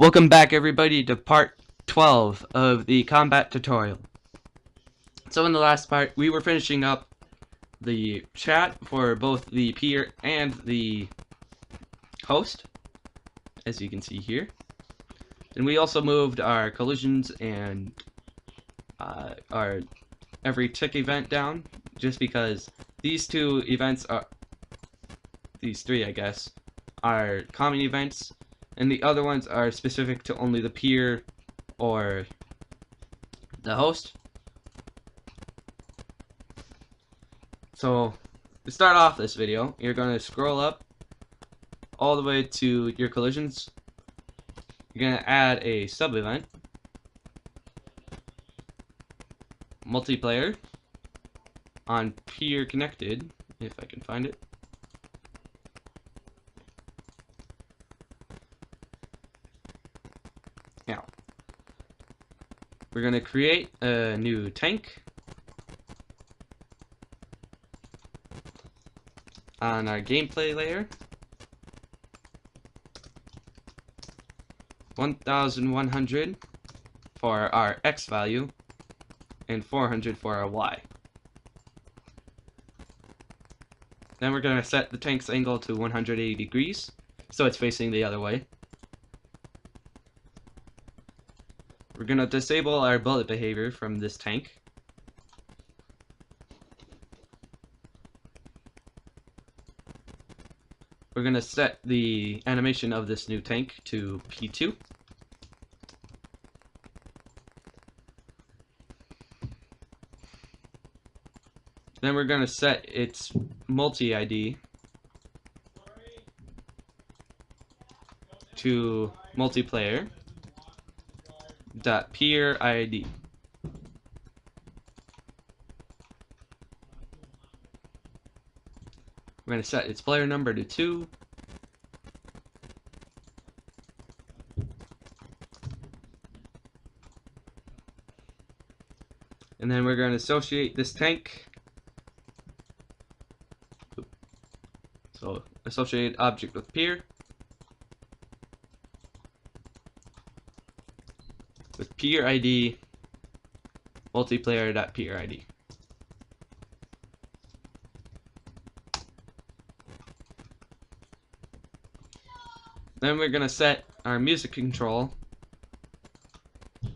Welcome back everybody to part 12 of the combat tutorial. So in the last part we were finishing up the chat for both the peer and the host, as you can see here. And we also moved our collisions and our every tick event down, just because these two events are, these three I guess, are common events, and the other ones are specific to only the peer or the host. So to start off this video, you're going to scroll up all the way to your collisions. You're going to add a sub event, multiplayer on peer connected, if I can find it. Now we're going to create a new tank on our gameplay layer. 1100 for our X value and 400 for our Y. Then we're going to set the tank's angle to 180 degrees so it's facing the other way. We're going to disable our bullet behavior from this tank. We're going to set the animation of this new tank to P2. Then we're going to set its multi-ID to multiplayer.peer-ID. We're going to set its player number to 2. And then we're going to associate this tank. So associate object with peer. With peer ID, multiplayer.peer-ID. Then we're going to set our music control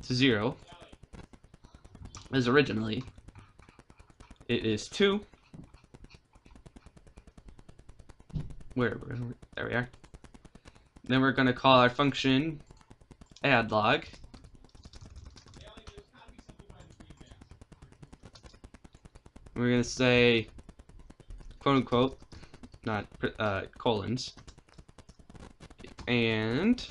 to 0, as originally it is 2. There we are. Then we're going to call our function add log. We're going to say quote unquote, not colons, and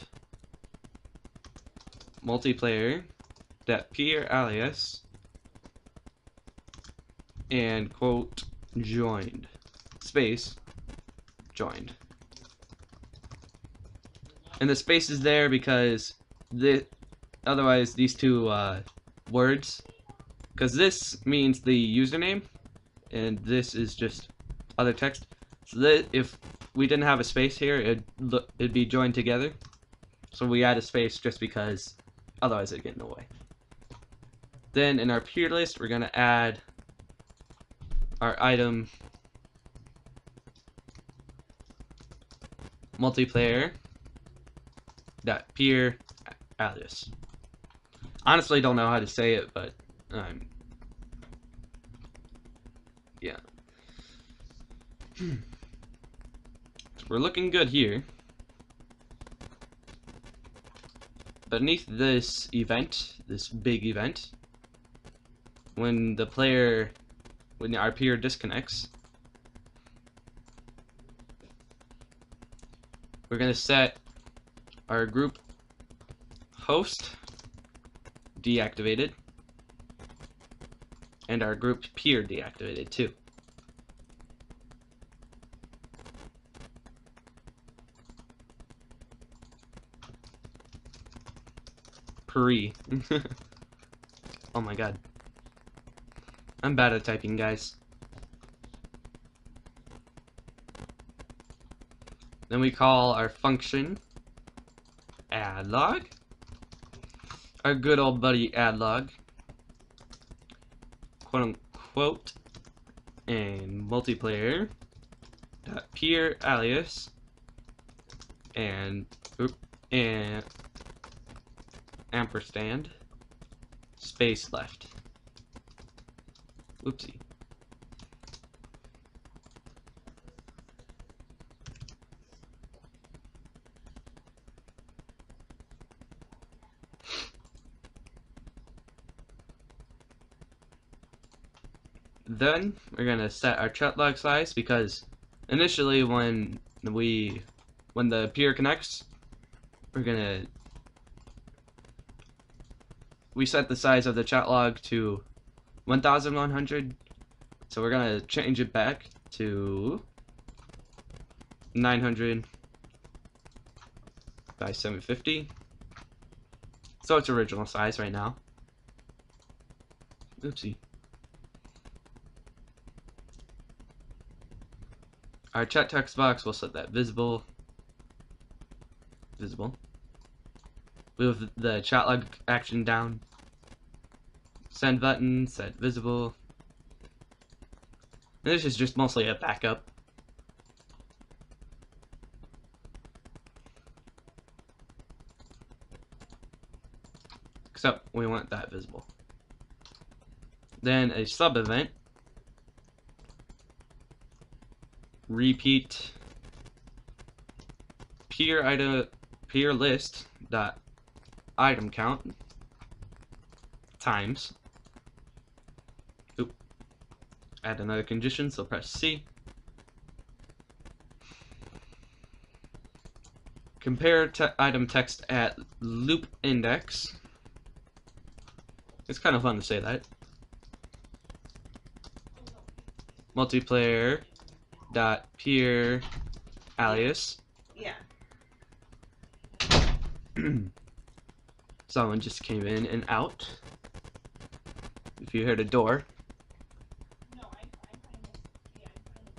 multiplayer.peer-alias and quote joined space joined. And the space is there because otherwise these two words, because this means the username and this is just other text, so that if we didn't have a space here, it'd be joined together. So we add a space just because otherwise it'd get in the way. Then in our peer list, we're going to add our item multiplayer.peer-alias. Honestly, don't know how to say it, but yeah. So we're looking good here. Beneath this event, this big event, when our peer disconnects, we're going to set our group host deactivated and our group peer deactivated too. Oh my god. I'm bad at typing, guys. Then we call our function add log, our good old buddy add log, quote unquote, and multiplayer dot peer alias and ampersand space left. Oopsie. Then we're gonna set our chat log size, because initially when the peer connects, we set the size of the chat log to 1100, so we're gonna change it back to 900 by 750, so it's original size right now. Oopsie. Our chat text box, we'll set that visible. Move the chat log action down. Send button, set visible. And this is just mostly a backup. Except we want that visible. Then a sub event. Repeat peer list dot item count times. Add another condition, so press C. Compare item text at loop index. It's kind of fun to say that. Multiplayer dot peer alias. Yeah. Someone just came in and out. If you heard a door. No, I find it. Yeah, I find it.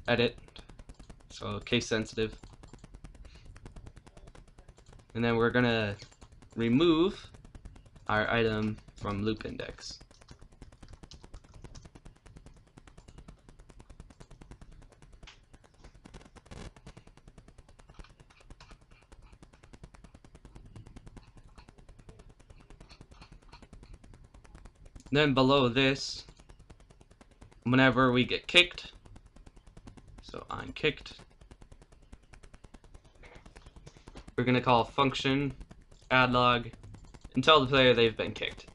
Edit. So case sensitive. And then we're gonna remove our item from loop index. Then below this, whenever we get kicked, so I'm kicked, we're gonna call function add log and tell the player they've been kicked.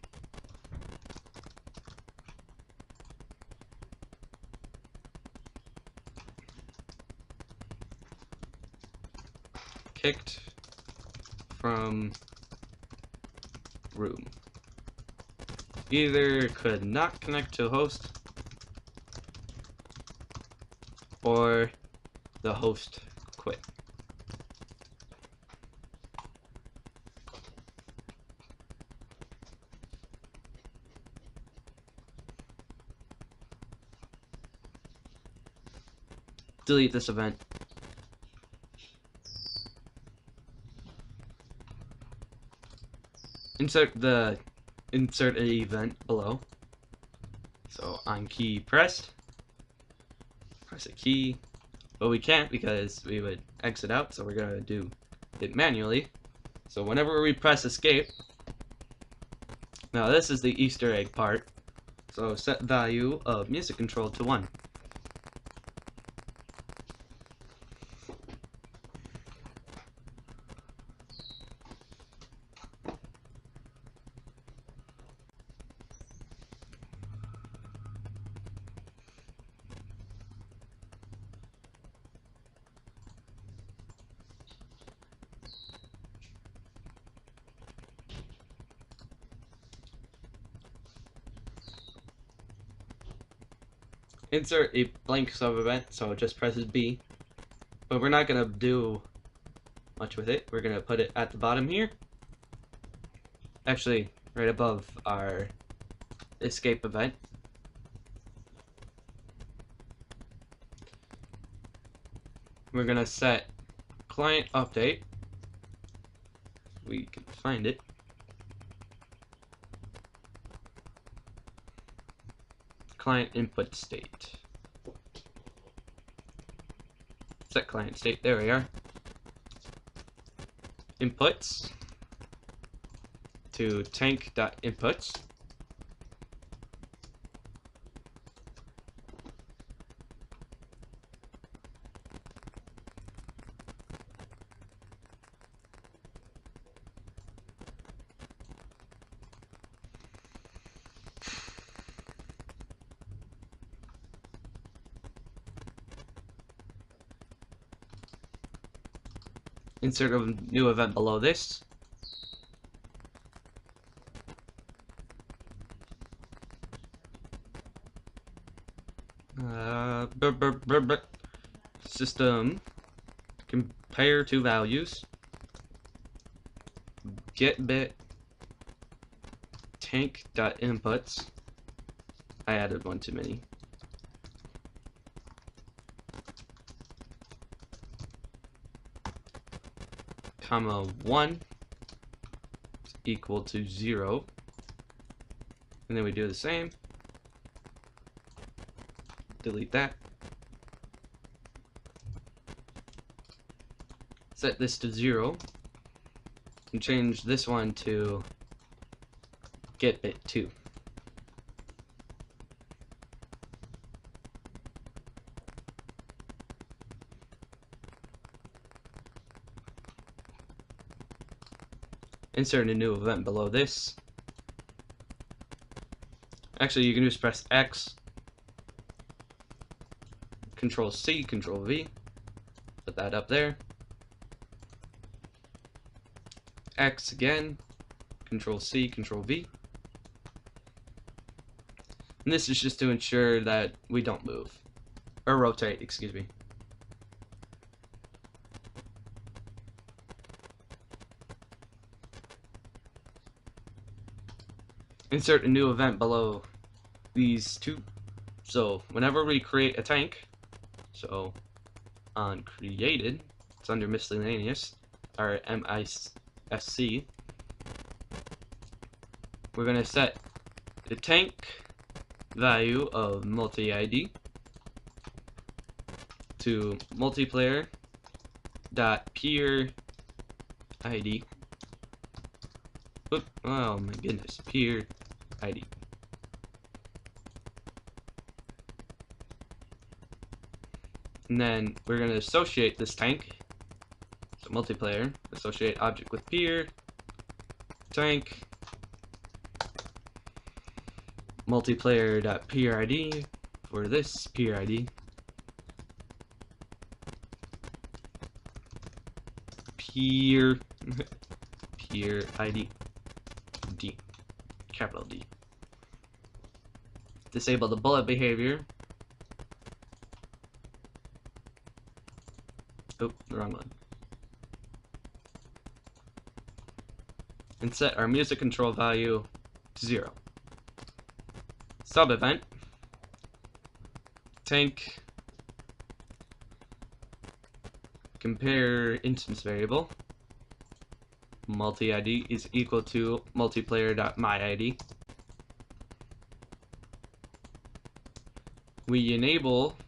Kicked from room. Either could not connect to host, or the host quit. Delete this event. Insert an event below. So on key pressed, press a key, but we can't because we would exit out, so we're gonna do it manually. So whenever we press escape, now this is the Easter egg part, so set value of music control to 1. Insert a blank sub event, so it just presses B. But we're not gonna do much with it. We're gonna put it at the bottom here. Actually, right above our escape event. We're gonna set client update we can find it. Client input state. Set client state, there we are. Inputs to tank.inputs. Insert a new event below this. System compare two values. Get bit tank.inputs. I added one too many. Comma 1 is equal to 0, and then we do the same. Delete that. Set this to 0 and change this one to get bit 2. Insert a new event below this. Actually, you can just press X, Control C, Control V, put that up there. X again, Control C, Control V. And this is just to ensure that we don't move, or rotate, excuse me. Insert a new event below these two. So whenever we create a tank, so on created, it's under miscellaneous, or MISC, we're going to set the tank value of multi-ID to multiplayer dot peer ID. Oh my goodness, peer ID. And then we're going to associate this tank. So multiplayer, associate object with peer, tank, multiplayer.peer ID for this peer ID. Peer ID. D. Capital D. Disable the bullet behavior. Oh, the wrong one. And set our music control value to 0. Sub event. Tank. Compare instance variable. Multi-ID is equal to multiplayer.myID. We enable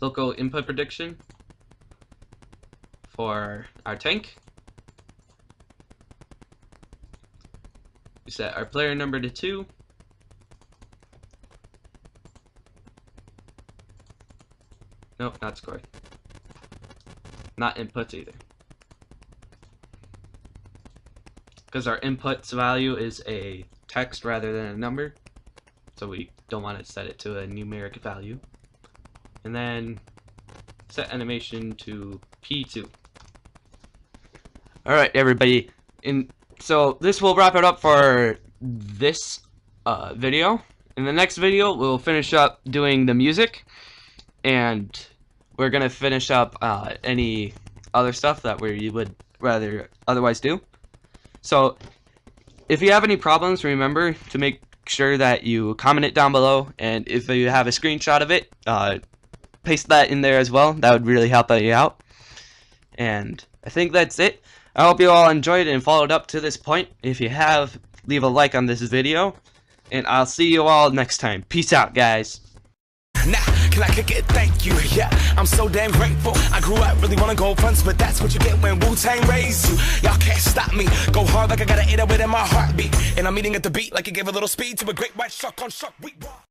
local input prediction for our tank. We set our player number to 2. Nope, not score. Not inputs either. Because our inputs value is a text rather than a number. So we don't want to set it to a numeric value. And then set animation to P2. Alright everybody. So this will wrap it up for this video. In the next video we'll finish up doing the music. And we're going to finish up any other stuff that we would rather otherwise do. So if you have any problems, remember to make sure that you comment it down below. And if you have a screenshot of it, paste that in there as well. That would really help you out. And I think that's it. I hope you all enjoyed and followed up to this point. If you have, leave a like on this video. And I'll see you all next time. Peace out, guys. Nah, can I kick it? Thank you. Yeah, I'm so damn grateful. I grew up really wanna go fronts, but that's what you get when Wu-Tang raised you. Y'all can't stop me. Go hard like I got an 808 in my heartbeat. And I'm eating at the beat like it gave a little speed to a great white shark on Shark Week.